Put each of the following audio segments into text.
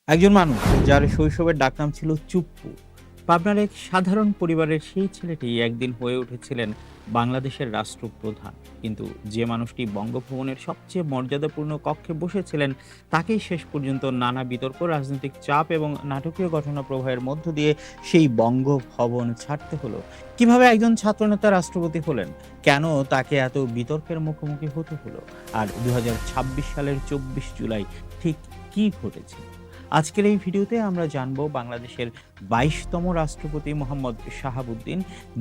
একজন মানুষ যার শৈশবের ডাকনাম ছিল চুপ্পু। পাবনার এক সাধারণ পরিবারের সেই ছেলেটি একদিন হয়ে উঠেছিলেন বাংলাদেশের রাষ্ট্রপ্রধান। কিন্তু যে মানুষটি বঙ্গভবনের সবচেয়ে মর্যাদাপূর্ণ কক্ষে বসেছিলেন, তাকেই শেষ পর্যন্ত নানা বিতর্ক, রাজনৈতিক চাপ এবং নাটকীয় ঘটনা প্রবাহের মধ্য দিয়ে সেই বঙ্গভবন ছাড়তে হলো। কিভাবে একজন ছাত্রনেতা রাষ্ট্রপতি হলেন, কেন তাকে এত বিতর্কের মুখোমুখি হতে হলো, আর ২০২৬ সালের ২৪ জুলাই ঠিক কি ঘটেছিল, আজকের এই ভিডিওতে আমরা জানব বাংলাদেশের ২২তম রাষ্ট্রপতি মোহাম্মদ শাহাবুদ্দিন,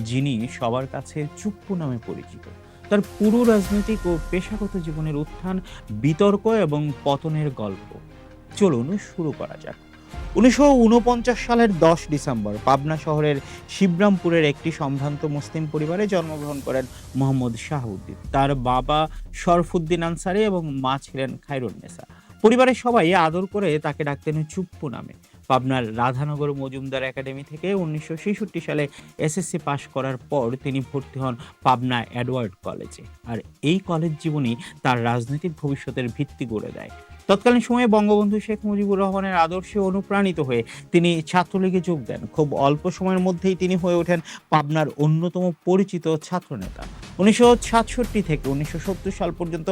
যিনি সবার কাছে চুপ্পু নামে পরিচিত। তার পুরো রাজনৈতিক ও পেশাগত জীবনের উত্থান, বিতর্ক এবং পতনের গল্প। চলুন শুরু করা যাক। ১৯৪৯ সালের ১০ ডিসেম্বর পাবনা শহরের শিবরামপুরের একটি সম্ভ্রান্ত মুসলিম পরিবারে জন্মগ্রহণ করেন মোহাম্মদ শাহাবুদ্দিন। তার বাবা শরফুদ্দিন আনসারী এবং মা ছিলেন খায়রুন্নেসা। পরিবারের সবাই আদর করে তাকে ডাকতেন চুপ্পু নামে। পাবনার রাধানগর মজুমদার একাডেমি থেকে ১৯৬৬ সালে এসএসসি পাশ করার পর তিনি ভর্তি হন পাবনা এডওয়ার্ড কলেজে। আর এই কলেজ জীবনই তার রাজনৈতিক ভবিষ্যতের ভিত্তি গড়ে দেয়। তৎকালীন সময়ে বঙ্গবন্ধু শেখ মুজিবুর রহমানের আদর্শে অনুপ্রাণিত হয়ে তিনি ছাত্রলীগে যোগ দেন। খুব অল্প সময়ের মধ্যেই তিনি হয়ে ওঠেন পাবনার অন্যতম পরিচিত ছাত্রনেতা। ১৯৬৭ থেকে ১৯৭০ সাল পর্যন্ত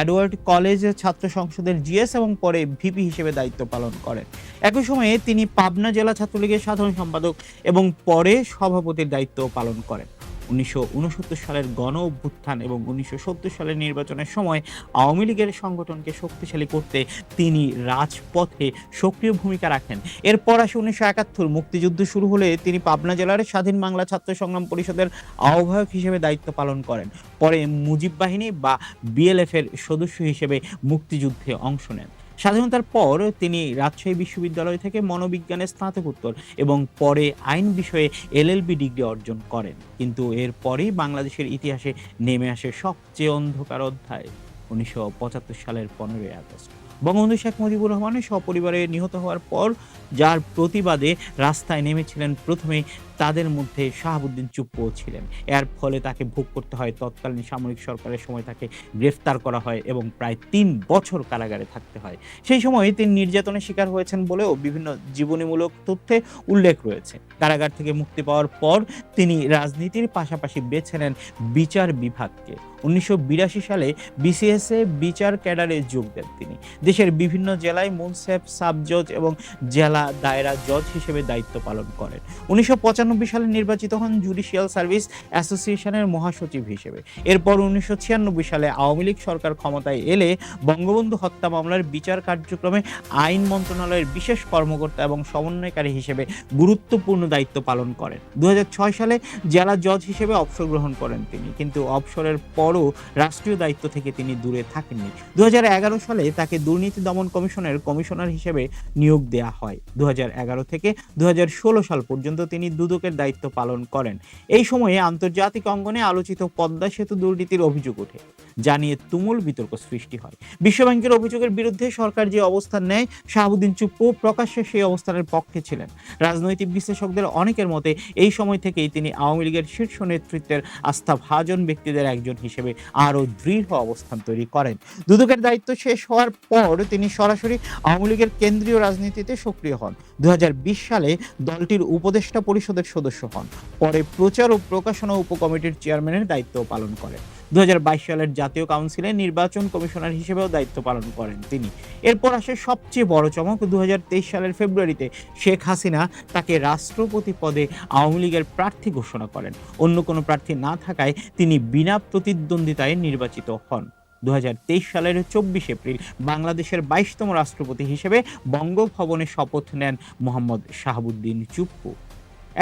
এডওয়ার্ড কলেজ ছাত্র সংসদের জিএস এবং পরে ভিপি হিসেবে দায়িত্ব পালন করেন। একই সময়ে তিনি পাবনা জেলা ছাত্রলীগের সাধারণ সম্পাদক এবং পরে সভাপতির দায়িত্ব পালন করেন। ১৯৬৯ সালের গণ অভ্যুত্থান এবং ১৯৭০ সালের নির্বাচনের সময় আওয়ামী লীগের সংগঠনকে শক্তিশালী করতে তিনি রাজপথে সক্রিয় ভূমিকা রাখেন। এরপর আসে ১৯৭১, মুক্তিযুদ্ধ শুরু হলে তিনি পাবনা জেলার স্বাধীন বাংলা ছাত্র সংগ্রাম পরিষদের আহ্বায়ক হিসেবে দায়িত্ব পালন করেন। পরে মুজিব বাহিনী বা বিএলএফ এর সদস্য হিসেবে মুক্তিযুদ্ধে অংশ নেন। স্বাধীনতার পর তিনি রাজশাহী বিশ্ববিদ্যালয় থেকে মনোবিজ্ঞানে স্নাতকোত্তর এবং পরে আইন বিষয়ে এলএলবি ডিগ্রি অর্জন করেন। কিন্তু এরপরেই বাংলাদেশের ইতিহাসে নেমে আসে সবচেয়ে অন্ধকার অধ্যায়, ১৯৭৫ সালের ১৫ই আগস্ট। বঙ্গবন্ধু শেখ মুজিবুর রহমানের সপরিবারে নিহত হওয়ার পর যার প্রতিবাদে রাস্তায় নেমেছিলেন প্রথমেই, তাদের মধ্যে শাহাবুদ্দিন চুপ্পুও ছিলেন। এর ফলে তাকে ভোগ করতে হয় তৎকালীন সামরিক সরকারের সময় তাকে গ্রেফতার করা হয় এবং প্রায় ৩ বছর কারাগারে থাকতে হয়। সেই সময়ে তিনি নির্যাতনের শিকার হয়েছেন বলেও বিভিন্ন জীবনীমূলক তথ্যে উল্লেখ রয়েছে। কারাগার থেকে মুক্তি পাওয়ার পর তিনি রাজনীতির পাশাপাশি বেছে নেন বিচার বিভাগকে। ১৯৮২ সালে বিসিএস এ বিচার ক্যাডারে যোগ দেন তিনি। দেশের বিভিন্ন জেলায় মুনসেফ, সাব জজ এবং জেলা দায়রা জজ হিসেবে দায়িত্ব পালন করেন। ১৯৯৫ সালে নির্বাচিত হন জুডিশিয়াল সার্ভিস অ্যাসোসিয়েশনের মহাসচিব হিসেবে। এরপর ১৯৯৬ সালে আওয়ামী লীগ সরকার ক্ষমতায় এলে বঙ্গবন্ধু হত্যা মামলার বিচার কার্যক্রমে আইন মন্ত্রণালয়ের বিশেষ কর্মকর্তা এবং সমন্বয়কারী হিসেবে গুরুত্বপূর্ণ দায়িত্ব পালন করেন। ২০০৬ সালে জেলা জজ হিসেবে অবসর গ্রহণ করেন তিনি, কিন্তু অবসরের পরও রাষ্ট্রীয় দায়িত্ব থেকে তিনি দূরে থাকেননি। ২০১১ সালে তাকে দুর্নীতি দমন কমিশনের কমিশনার হিসেবে নিয়োগ দেওয়া হয়। ২০১১ থেকে ২০১৬ সাল পর্যন্ত তিনি দুদকের দায়িত্ব পালন করেন। এই সময়ে আন্তর্জাতিক অঙ্গনে আলোচিত পদ্মা সেতু দুর্নীতির অভিযোগ ওঠে, যা নিয়ে তুমুল বিতর্ক সৃষ্টি হয়। বিশ্বব্যাংকের অভিযোগের বিরুদ্ধে সরকার যে অবস্থান নেয়, শাহাবুদ্দিন চুপ্পু প্রকাশ্যে সেই অবস্থানের পক্ষে ছিলেন। রাজনৈতিক বিশ্লেষকদের অনেকের মতে এই সময় থেকেই তিনি আওয়ামী লীগের শীর্ষ নেতৃত্বের আস্থাভাজন ব্যক্তিদের একজন হিসেবে আরও দৃঢ় অবস্থান তৈরি করেন। দুদকের দায়িত্ব শেষ হওয়ার পর তিনি সরাসরি আওয়ামী লীগের কেন্দ্রীয় রাজনীতিতে সক্রিয় হন। ২০২০ সালে দলটির উপদেষ্টা পরিষদের সদস্য হন। পরে প্রচার ও প্রকাশনা উপকমিটির চেয়ারম্যানের দায়িত্ব পালন করেন। ২০২২ সালের জাতীয় কাউন্সিলে নির্বাচন কমিশনার হিসেবেও দায়িত্ব পালন করেন তিনি। এরপর আসে সবচেয়ে বড় চমক, ২০২৩ সালের ফেব্রুয়ারিতে শেখ হাসিনা তাকে রাষ্ট্রপতি পদে আওয়ামী লীগের প্রার্থী ঘোষণা করেন। অন্য কোনো প্রার্থী না থাকায় তিনি বিনা প্রতিদ্বন্দ্বিতায় নির্বাচিত হন। ২০২৩ সালের ২৪ এপ্রিল বাংলাদেশের ২২তম রাষ্ট্রপতি হিসেবে বঙ্গভবনে শপথ নেন মোহাম্মদ শাহাবুদ্দিন চুপ্পু।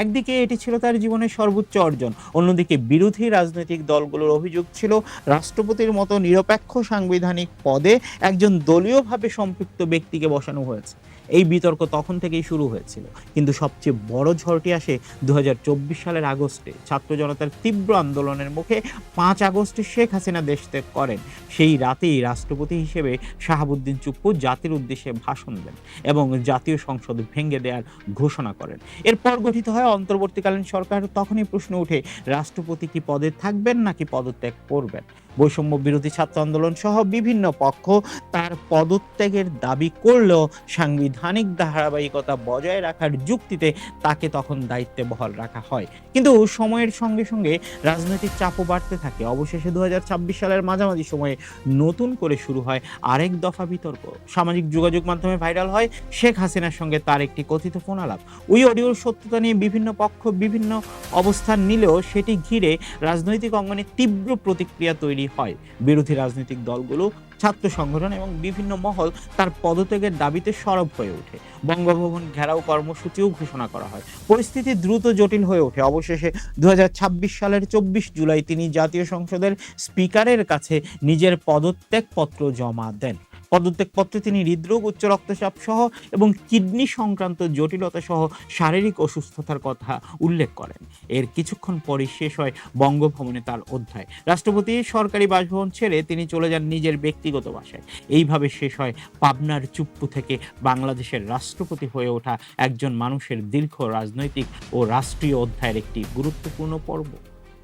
একদিকে এটি ছিল তার জীবনের সর্বোচ্চ অর্জন, অন্যদিকে বিরোধী রাজনৈতিক দলগুলোর অভিযোগ ছিল রাষ্ট্রপতির মতো নিরপেক্ষ সাংবিধানিক পদে একজন দলীয়ভাবে সম্পৃক্ত ব্যক্তিকে বসানো হয়েছে। এই বিতর্ক তখন থেকেই শুরু হয়েছিল, কিন্তু সবচেয়ে বড় ঝড়টি আসে ২০২৪ সালের আগস্টে। ছাত্র জনতার তীব্র আন্দোলনের মুখে ৫ আগস্ট শেখ হাসিনা দেশ ত্যাগ করেন। সেই রাতেই রাষ্ট্রপতি হিসেবে শাহাবুদ্দিন চুপ্পু জাতির উদ্দেশ্যে ভাষণ দেন এবং জাতীয় সংসদ ভেঙে দেওয়ার ঘোষণা করেন। এরপর গঠিত হয় হয় অন্তর্বর্তীকালীন সরকার, তখনই প্রশ্ন ওঠে রাষ্ট্রপতি কি পদে থাকবেন নাকি পদত্যাগ করবেন। বৈষম্য বিরোধী ছাত্র আন্দোলন সহ বিভিন্ন পক্ষ তার পদত্যাগের দাবি করলেও সাংবিধানিক ধারাবাহিকতা বজায় রাখার যুক্তিতে তাকে তখন দায়িত্বে বহাল রাখা হয়। কিন্তু সময়ের সঙ্গে সঙ্গে রাজনৈতিক চাপও বাড়তে থাকে। অবশেষে ২০২৬ সালের মাঝামাঝি সময়ে নতুন করে শুরু হয় আরেক দফা বিতর্ক। সামাজিক যোগাযোগ মাধ্যমে ভাইরাল হয় শেখ হাসিনার সঙ্গে তার একটি কথিত ফোনালাপ। ওই অডিওর সত্যতা নিয়ে বিভিন্ন পক্ষ বিভিন্ন অবস্থান নিলেও সেটি ঘিরে রাজনৈতিক অঙ্গনে তীব্র প্রতিক্রিয়া তৈরি হয়। বিরোধী রাজনৈতিক দলগুলো, ছাত্র সংগঠন এবং বিভিন্ন মহল তার পদত্যাগের দাবিতে সরব হয়ে ওঠে। বঙ্গভবন ঘেরাও কর্মসূচিও ঘোষণা করা হয়। পরিস্থিতি দ্রুত জটিল হয়ে ওঠে। অবশেষে ২০২৬ সালের ২৪ জুলাই তিনি জাতীয় সংসদের স্পিকারের কাছে নিজের পদত্যাগপত্র জমা দেন। পদত্যাগপত্রে তিনি হৃদরোগ, উচ্চ রক্তচাপ সহ এবং কিডনি সংক্রান্ত জটিলতা সহ শারীরিক অসুস্থতার কথা উল্লেখ করেন। এর কিছুক্ষণ পরই শেষ হয় বঙ্গভবনে তার অধ্যায়। রাষ্ট্রপতি সরকারি বাসভবন ছেড়ে তিনি চলে যান নিজের ব্যক্তিগত বাসায়। এইভাবে শেষ হয় পাবনার চুপ্পু থেকে বাংলাদেশের রাষ্ট্রপতি হয়ে ওঠা একজন মানুষের দীর্ঘ রাজনৈতিক ও রাষ্ট্রীয় অধ্যায়ের একটি গুরুত্বপূর্ণ পর্ব।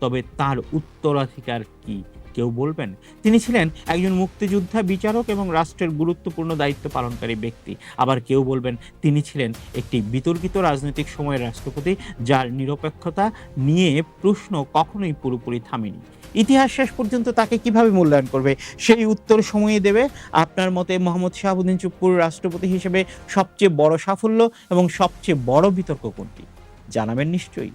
তবে তার উত্তরাধিকার কি? কেউ বলবেন তিনি ছিলেন একজন মুক্তিযোদ্ধা, বিচারক এবং রাষ্ট্রের গুরুত্বপূর্ণ দায়িত্ব পালনকারী ব্যক্তি। আবার কেউ বলবেন তিনি ছিলেন একটি বিতর্কিত রাজনৈতিক সময়ের রাষ্ট্রপতি, যার নিরপেক্ষতা নিয়ে প্রশ্ন কখনোই পুরোপুরি থামেনি। ইতিহাস শেষ পর্যন্ত তাকে কিভাবে মূল্যায়ন করবে সেই উত্তর সময়ই দেবে। আপনার মতে মোহাম্মদ শাহাবুদ্দিন চুপ্পুর রাষ্ট্রপতি হিসেবে সবচেয়ে বড় সাফল্য এবং সবচেয়ে বড় বিতর্ক কোনটি? জানাবেন নিশ্চয়ই।